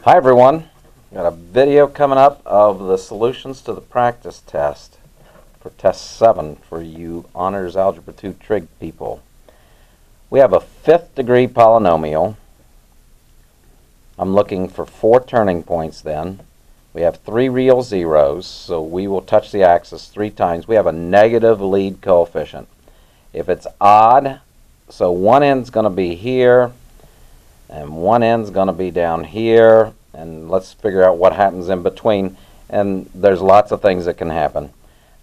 Hi everyone, got a video coming up of the solutions to the practice test for test 7 for you honors algebra II-Trig people. We have a 5th degree polynomial. I'm looking for 4 turning points then. We have 3 real zeros, so we will touch the axis 3 times. We have a negative lead coefficient. If it's odd, so one end's going to be here and one end's going to be down here, and let's figure out what happens in between. And there's lots of things that can happen.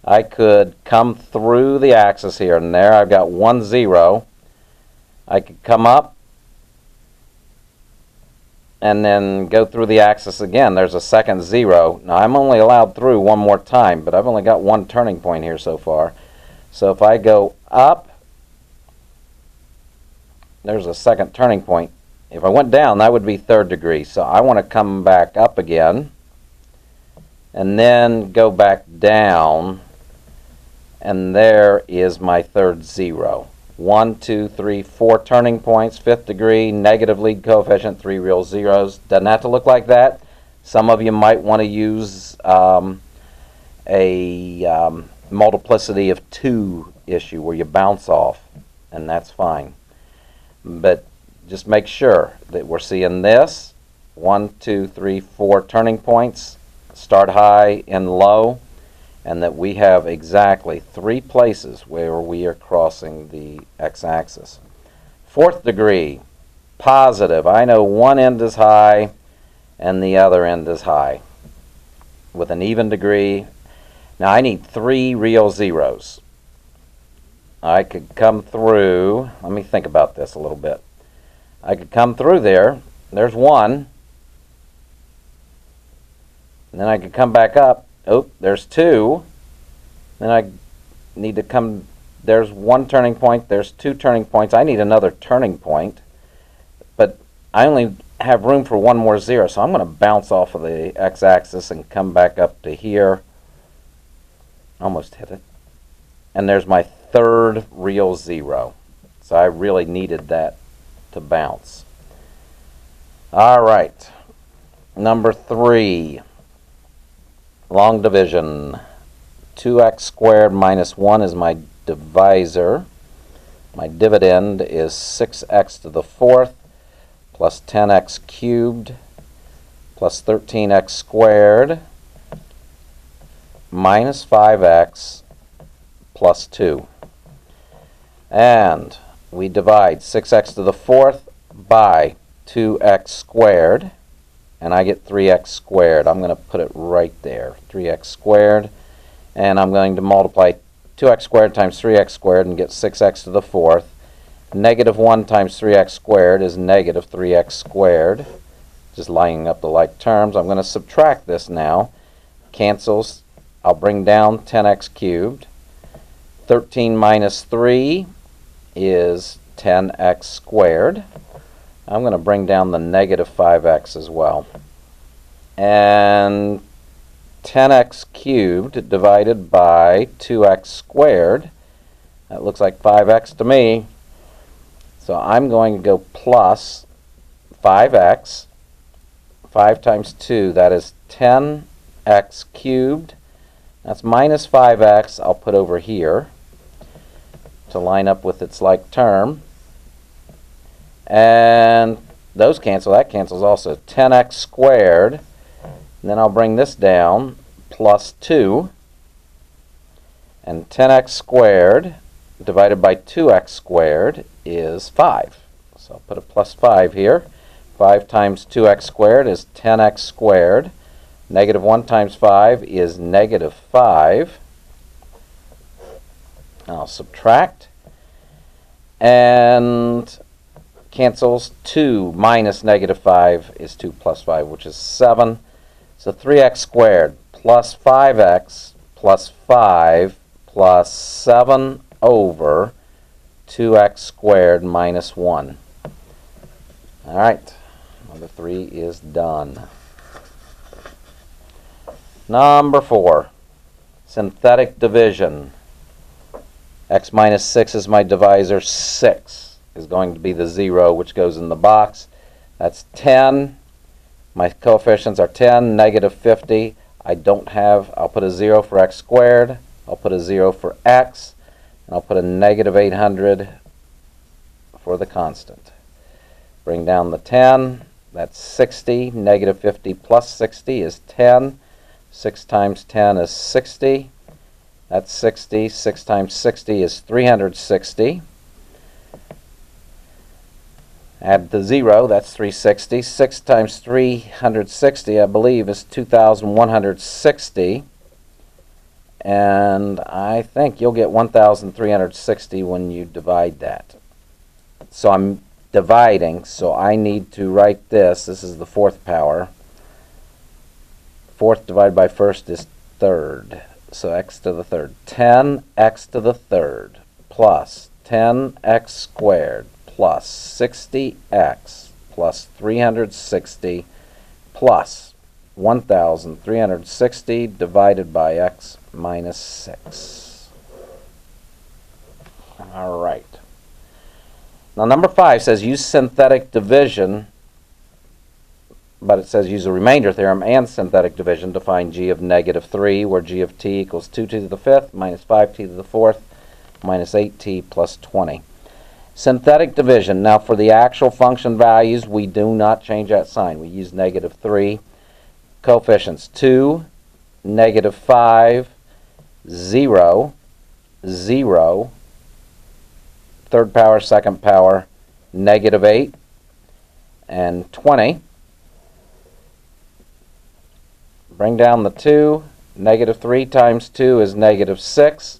I could come through the axis here and there. I've got 1 0. I could come up and then go through the axis again. There's a second 0. Now I'm only allowed through one more time, but I've only got 1 turning point here so far. So if I go up, there's a second turning point. If I went down, that would be 3rd degree. So I want to come back up again and then go back down, and there is my 3rd 0. 1, 2, 3, 4 turning points, 5th degree, negative lead coefficient, 3 real zeros. Doesn't have to look like that. Some of you might want to use a multiplicity of 2 issue where you bounce off, and that's fine. But just make sure that we're seeing this 1, 2, 3, 4 turning points, start high and low, and that we have exactly 3 places where we are crossing the x-axis. 4th degree, positive. I know one end is high and the other end is high with an even degree. Now I need 3 real zeros. I could come through, let me think about this a little bit. I could come through there, there's 1, and then I could come back up, oh, there's 2, then I need to come, there's 1 turning point, there's 2 turning points, I need another turning point, but I only have room for 1 more 0, so I'm going to bounce off of the x-axis and come back up to here, almost hit it, and there's my 3rd real 0, so I really needed that to bounce. All right, number 3, long division. 2x squared minus 1 is my divisor. My dividend is 6x to the 4th plus 10x cubed plus 13x squared minus 5x plus 2. And we divide 6x to the 4th by 2x squared, and I get 3x squared. I'm going to put it right there, 3x squared, and I'm going to multiply 2x squared times 3x squared and get 6x to the 4th. Negative 1 times 3x squared is negative 3x squared. Just lining up the like terms. I'm going to subtract this now. Cancels. I'll bring down 10x cubed. 13 minus 3 is 10x squared. I'm going to bring down the negative 5x as well. And 10x cubed divided by 2x squared, that looks like 5x to me. So I'm going to go plus 5x. 5 times 2, that is 10x cubed. That's minus 5x I'll put over here to line up with its like term. And those cancel, that cancels also. 10x squared, and then I'll bring this down, plus 2, and 10x squared divided by 2x squared is 5. So I'll put a plus 5 here. 5 times 2x squared is 10x squared. Negative 1 times 5 is negative 5. I'll subtract, and cancels. 2 minus negative 5 is 2 plus 5, which is 7. So 3x squared plus 5x plus 5 plus 7 over 2x squared minus 1. All right, number 3 is done. Number 4, synthetic division. X minus 6 is my divisor. 6 is going to be the 0 which goes in the box. That's 10 My coefficients are 10, negative 50. I don't have, I'll put a 0 for x squared, I'll put a 0 for x, and I'll put a negative 800 for the constant. Bring down the 10, that's 60. Negative 50 plus 60 is 10. 6 times 10 is 60. That's 60. 6 times 60 is 360. Add the 0, that's 360. 6 times 360, I believe, is 2,160. And I think you'll get 1,360 when you divide that. So I'm dividing, so I need to write this. This is the fourth power. Fourth divided by first is third. So x to the third. 10x to the third plus 10x squared plus 60x plus 360 plus 1,360 divided by x minus 6. All right. Now number 5 says use synthetic division, but it says use a remainder theorem and synthetic division to find g of negative 3, where g of t equals 2t to the 5th minus 5t to the 4th minus 8t plus 20. Synthetic division. Now for the actual function values, we do not change that sign. We use negative 3. Coefficients 2, negative 5, 0, 0, third power, second power, negative 8, and 20. Bring down the 2. Negative 3 times 2 is negative 6.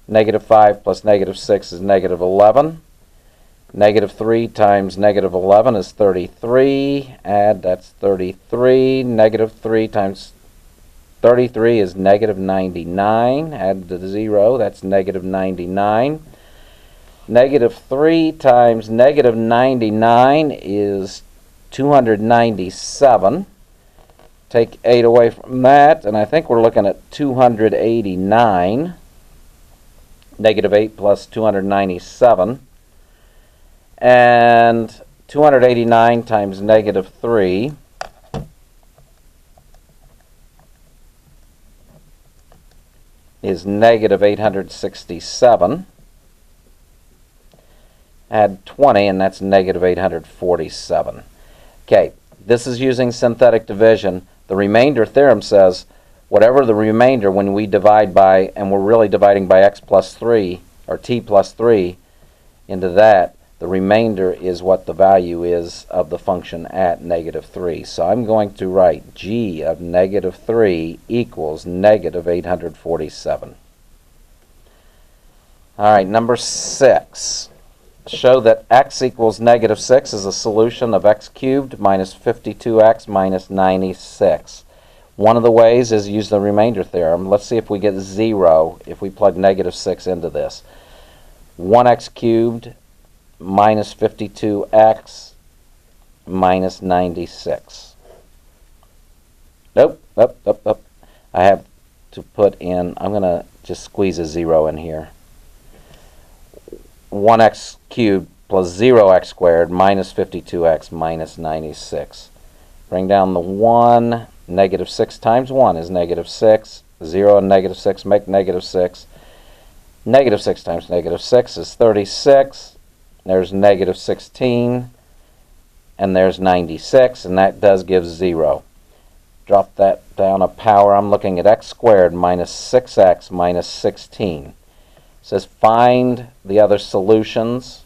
Negative 5 plus negative 6 is negative 11. Negative 3 times negative 11 is 33. Add, that's 33. Negative 3 times 33 is negative 99. Add the 0, that's negative 99. Negative 3 times negative 99 is 297. Take 8 away from that, and I think we're looking at 289. Negative 8 plus 297. And 289 times negative 3 is negative 867. Add 20, and that's negative 847. Okay, this is using synthetic division. The remainder theorem says whatever the remainder, when we divide by, and we're really dividing by x plus 3, or t plus 3, into that, the remainder is what the value is of the function at negative 3. So I'm going to write g of negative 3 equals negative 847. All right, number 6. Show that x equals negative 6 is a solution of x cubed minus 52x minus 96. One of the ways is use the remainder theorem. Let's see if we get 0 if we plug negative 6 into this. 1x cubed minus 52x minus 96. Nope. I have to put in, I'm going to just squeeze a 0 in here. 1x cubed plus 0x squared minus 52x minus 96. Bring down the 1. Negative 6 times 1 is negative 6. 0 and negative 6 make negative 6. Negative 6 times negative 6 is 36. There's negative 16. And there's 96. And that does give 0. Drop that down a power. I'm looking at x squared minus 6x minus 16. It says find the other solutions.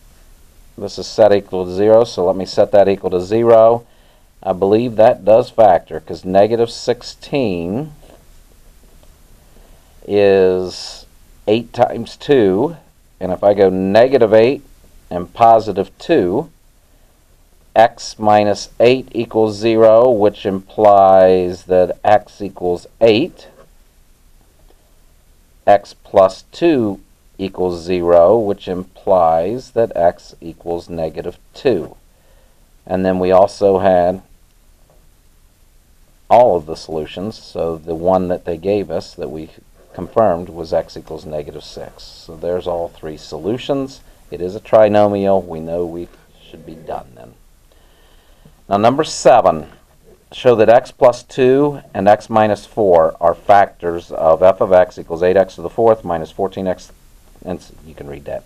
This is set equal to 0, so let me set that equal to 0. I believe that does factor, because negative 16 is 8 times 2. And if I go negative 8 and positive 2, x minus 8 equals 0, which implies that x equals 8. X plus 2 equals 0, which implies that x equals negative 2. And then we also had all of the solutions, so the one that they gave us that we confirmed was x equals negative 6. So there's all 3 solutions. It is a trinomial. We know we should be done then. Now number 7. show that x plus 2 and x minus 4 are factors of f of x equals 8x to the fourth minus 14x, and you can read that.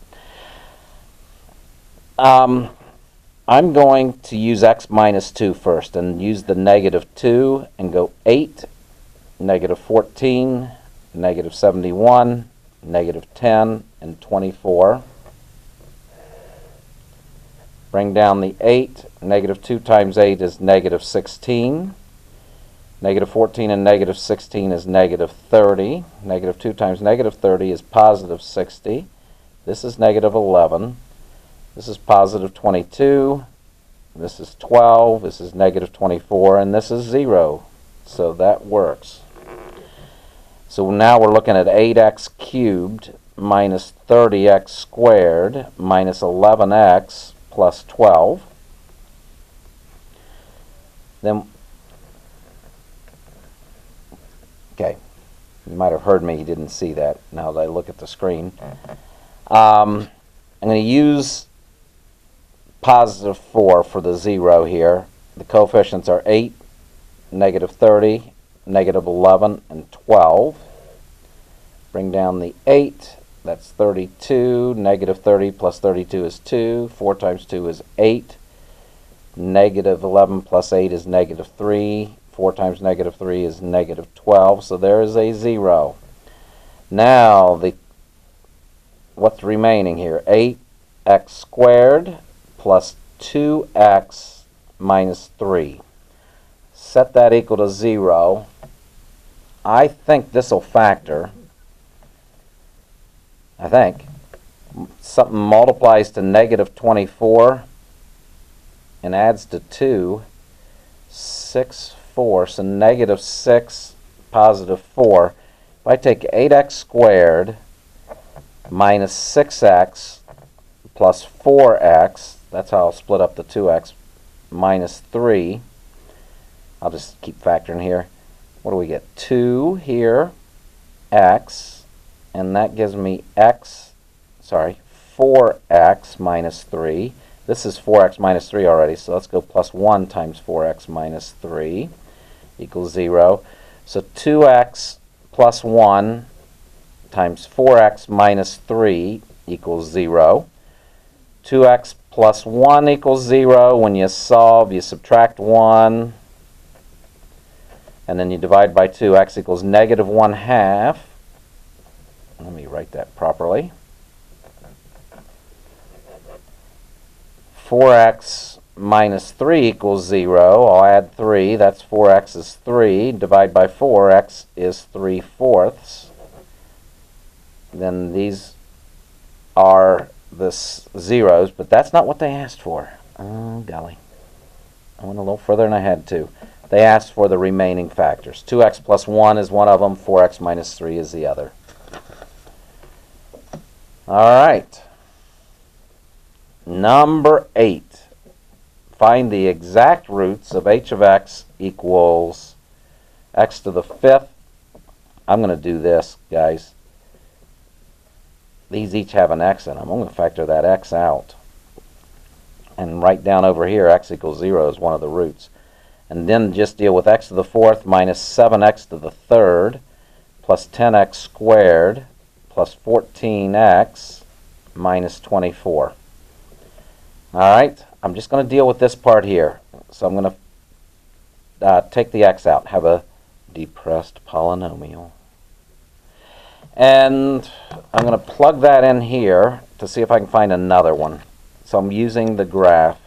I'm going to use x minus 2 first and use the negative 2 and go 8, negative 14, negative 71, negative 10, and 24. Bring down the 8. Negative 2 times 8 is negative 16. Negative 14 and negative 16 is negative 30. Negative 2 times negative 30 is positive 60. This is negative 11. This is positive 22. This is 12. This is negative 24. And this is 0. So that works. So now we're looking at 8x cubed minus 30x squared minus 11x plus 12. Then, okay, you might have heard me, you didn't see that now that I look at the screen. I'm going to use positive 4 for the 0 here. The coefficients are 8, negative 30, negative 11, and 12. Bring down the 8. That's 32. Negative 30 plus 32 is 2. 4 times 2 is 8. Negative 11 plus 8 is negative 3. 4 times negative 3 is negative 12. So there is a 0. Now, what's remaining here? 8x squared plus 2x minus 3. Set that equal to 0. I think this will factor. I think. Something multiplies to negative 24 and adds to 2. 6, 4. So negative 6, positive 4. If I take 8x squared minus 6x plus 4x, that's how I'll split up the 2x, minus 3. I'll just keep factoring here. What do we get? 2 here, x, and that gives me 4x minus 3. This is 4x minus 3 already, so let's go plus 1 times 4x minus 3 equals 0. So 2x plus 1 times 4x minus 3 equals 0. 2x plus 1 equals 0. When you solve, you subtract 1, and then you divide by 2. X equals negative 1/2. Let me write that properly. 4x minus 3 equals 0. I'll add 3. That's 4x is 3. Divide by 4. X is 3/4. Then these are the zeros, but that's not what they asked for. Oh, golly. I went a little further than I had to. They asked for the remaining factors. 2x plus 1 is one of them. 4x minus 3 is the other. All right. Number 8. Find the exact roots of h of x equals x to the 5th. I'm going to do this, guys. These each have an x in them. I'm going to factor that x out. And write down over here x equals 0 is one of the roots. And then just deal with x to the 4th minus 7x to the 3rd plus 10x squared plus 14x minus 24. All right, I'm just going to deal with this part here. So I'm going to take the x out, have a depressed polynomial. And I'm going to plug that in here to see if I can find another one. So I'm using the graph.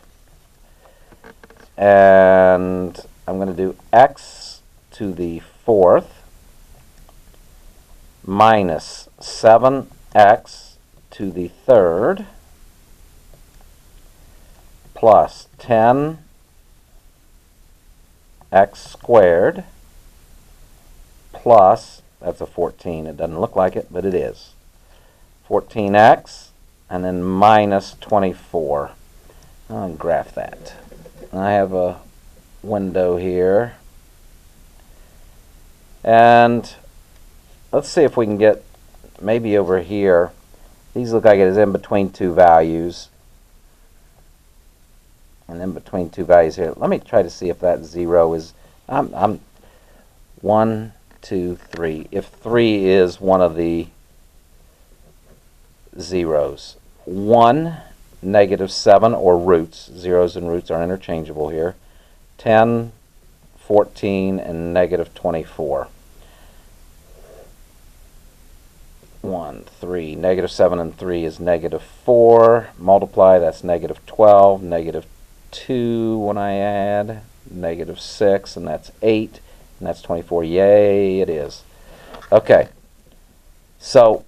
And I'm going to do x to the 4th minus 7x to the 3rd plus 10x squared plus, that's a 14. It doesn't look like it, but it is. 14x, and then minus 24. I'll graph that. I have a window here. And let's see if we can get maybe over here. These look like it is in between two values. And in between two values here. Let me try to see if that 0 is I'm 1, 2, 3. If 3 is one of the zeros. 1, -7, or roots. Zeros and roots are interchangeable here. 10, 14, and -24. 1, 3. -7 and 3 is -4. Multiply, that's -12. -2 when I add. -6, and that's 8. And that's 24. Yay, it is. Okay. So,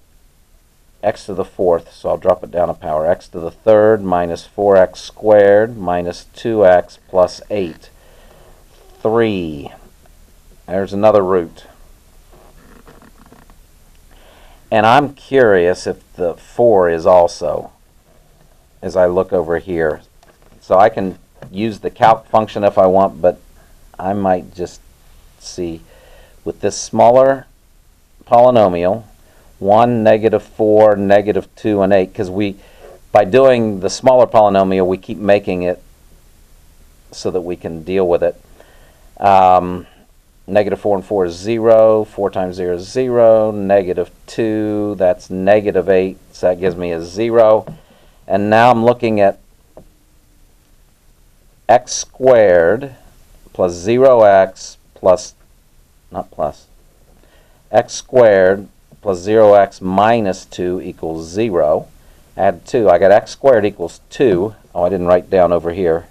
x to the 4th, so I'll drop it down a power. X to the 3rd minus 4x squared minus 2x plus 8. 3. There's another root. And I'm curious if the 4 is also, as I look over here. So I can use the calc function if I want, but I might just see with this smaller polynomial, 1, -4, -2, and 8, because by doing the smaller polynomial, we keep making it so that we can deal with it. -4 and 4 is 0. 4 times 0 is 0. -2, that's -8, so that gives me a 0. And now I'm looking at x squared plus 0x plus, not plus, x squared plus 0x minus 2 equals 0. Add 2. I got x squared equals 2. Oh, I didn't write down over here.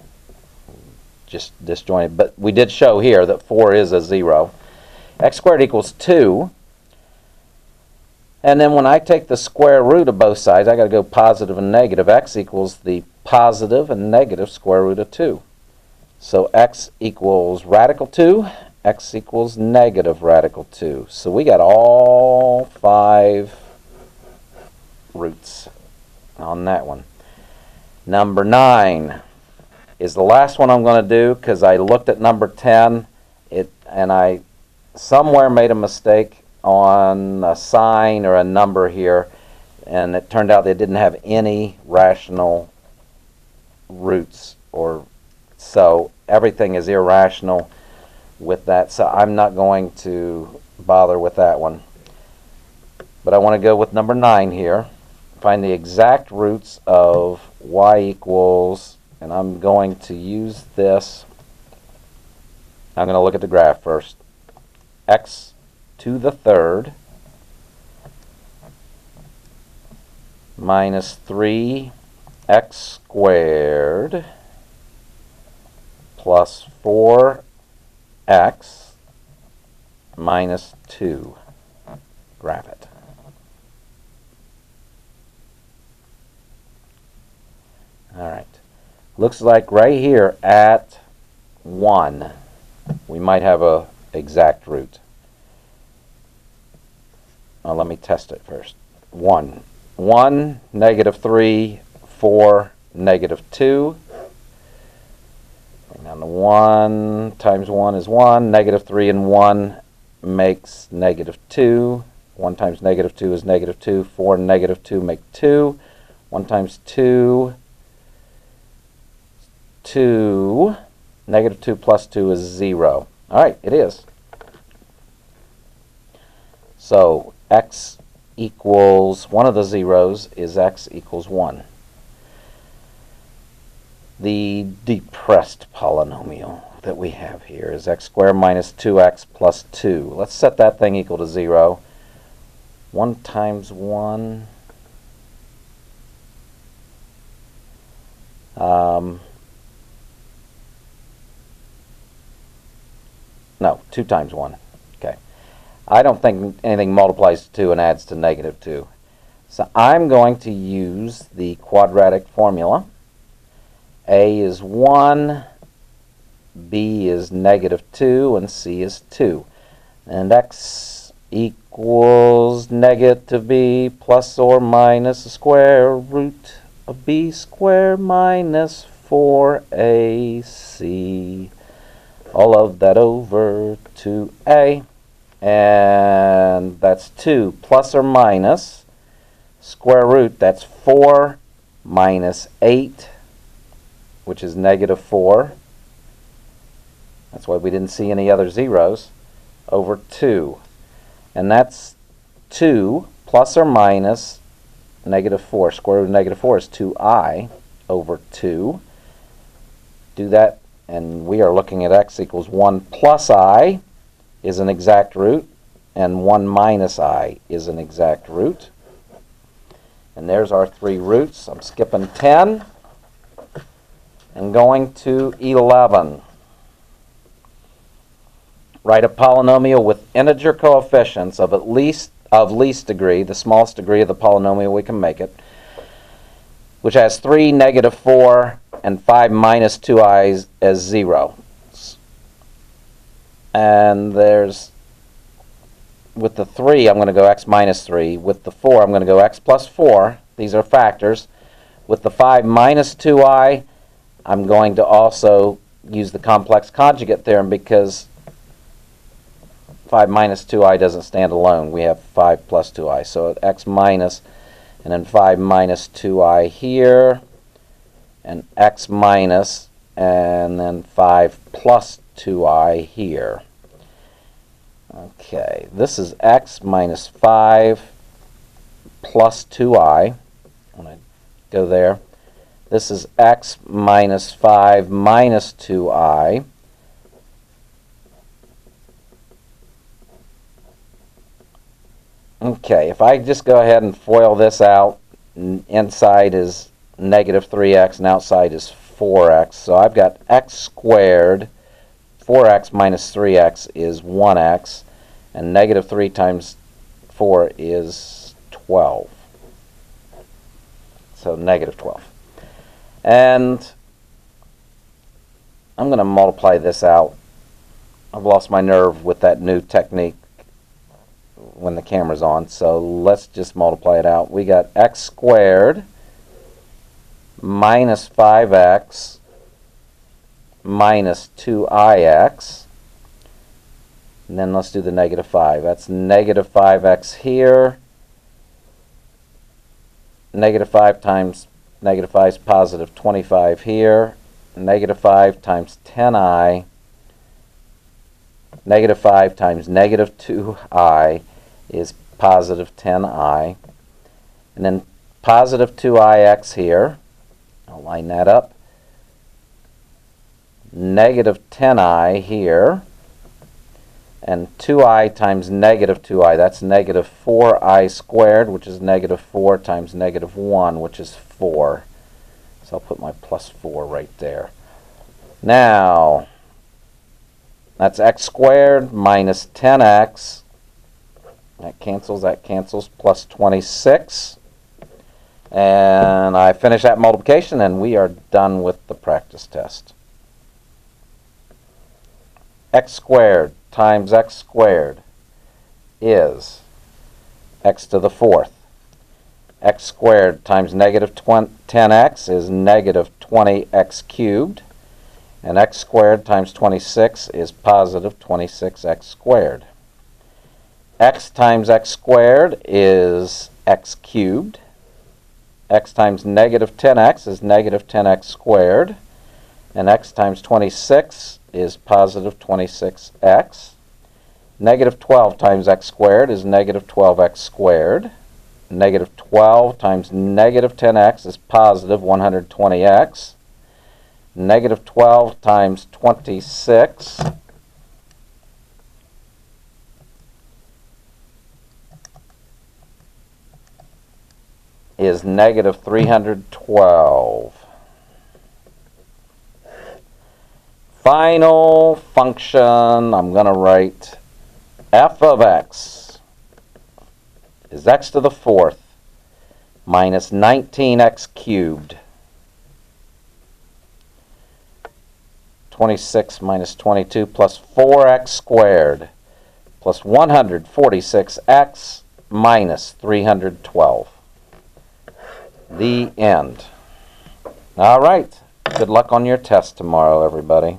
Just disjointed. But we did show here that 4 is a 0. X squared equals 2. And then when I take the square root of both sides, I got to go positive and negative. X equals the positive and negative square root of 2. So x equals radical 2. X equals negative radical 2. So we got all 5 roots on that one. Number 9 is the last one I'm going to do because I looked at number 10 and I somewhere made a mistake on a sign or a number here, and it turned out they didn't have any rational roots, or so everything is irrational with that, so I'm not going to bother with that one. But I want to go with number 9 here. Find the exact roots of y equals, and I'm going to use this. I'm going to look at the graph first. X to the 3rd minus 3x squared plus 4x minus 2. Graph it. All right. Looks like right here at 1, we might have a exact root. Now let me test it first. 1. 1, -3, 4, -2. Bring down to 1 times 1 is 1. -3 and 1 makes -2. 1 times -2 is -2. 4 and -2 make 2. 1 times 2, 2. -2 plus 2 is 0. All right, it is. So x equals, one of the zeros is x equals 1. The depressed polynomial that we have here is x squared minus 2x plus 2. Let's set that thing equal to 0. 1 times 1. No, 2 times 1. Okay. I don't think anything multiplies to 2 and adds to -2. So I'm going to use the quadratic formula. A is 1, B is -2, and C is 2. And x equals -b plus or minus the square root of b squared minus 4ac. All of that over to a. And that's 2 plus or minus square root, that's 4 minus 8, which is -4, That's why we didn't see any other zeros, over 2. And that's 2 plus or minus negative 4. Square root of negative 4 is 2i over 2. Do that, and we are looking at x equals 1 plus I is an exact root, and 1 minus I is an exact root. And there's our 3 roots. I'm skipping 10 and going to 11. Write a polynomial with integer coefficients of least degree, the smallest degree of the polynomial we can make it, which has 3, negative 4, and 5 minus 2i as 0. And there's, with the 3, I'm going to go x minus 3. With the 4, I'm going to go x plus 4. These are factors. With the 5 minus 2i, I'm going to also use the complex conjugate theorem because 5 minus 2i doesn't stand alone. We have 5 plus 2i. So x minus, and then 5 minus 2i here, and x minus, and then 5 plus 2i here. Okay, this is x minus 5 plus 2i. I'm going to go there. This is x minus 5 minus 2i. Okay, if I just go ahead and FOIL this out, inside is negative 3x and outside is 4x. So I've got x squared, 4x minus 3x is 1x, and negative 3 times 4 is 12. So negative 12. And I'm going to multiply this out. I've lost my nerve with that new technique when the camera's on, so let's just multiply it out. We got x squared minus 5x minus 2ix, and then let's do the negative 5. That's negative 5x here. Negative 5 times negative 5 is positive 25 here. Negative 5 times 10i. Negative 5 times negative 2i is positive 10i. And then positive 2ix here. I'll line that up. Negative 10i here. And 2i times negative 2i, that's negative 4i squared, which is negative 4 times negative 1, which is 4. So I'll put my plus 4 right there. Now, that's x squared minus 10x. That cancels, plus 26. And I finish that multiplication, and we are done with the practice test. X squared times x squared is x to the 4th. X squared times negative 10x is negative 20x cubed. And x squared times 26 is positive 26x squared. X times x squared is x cubed. X times negative 10x is negative 10x squared. And x times 26 is positive 26x. Negative 12 times x squared is negative 12x squared. Negative 12 times negative 10x is positive 120x. Negative 12 times 26 is negative 312. Final function, I'm going to write f of x is x to the 4th minus 19x cubed. 26 minus 22 plus 4x squared plus 146x minus 312. The end. All right. Good luck on your test tomorrow, everybody.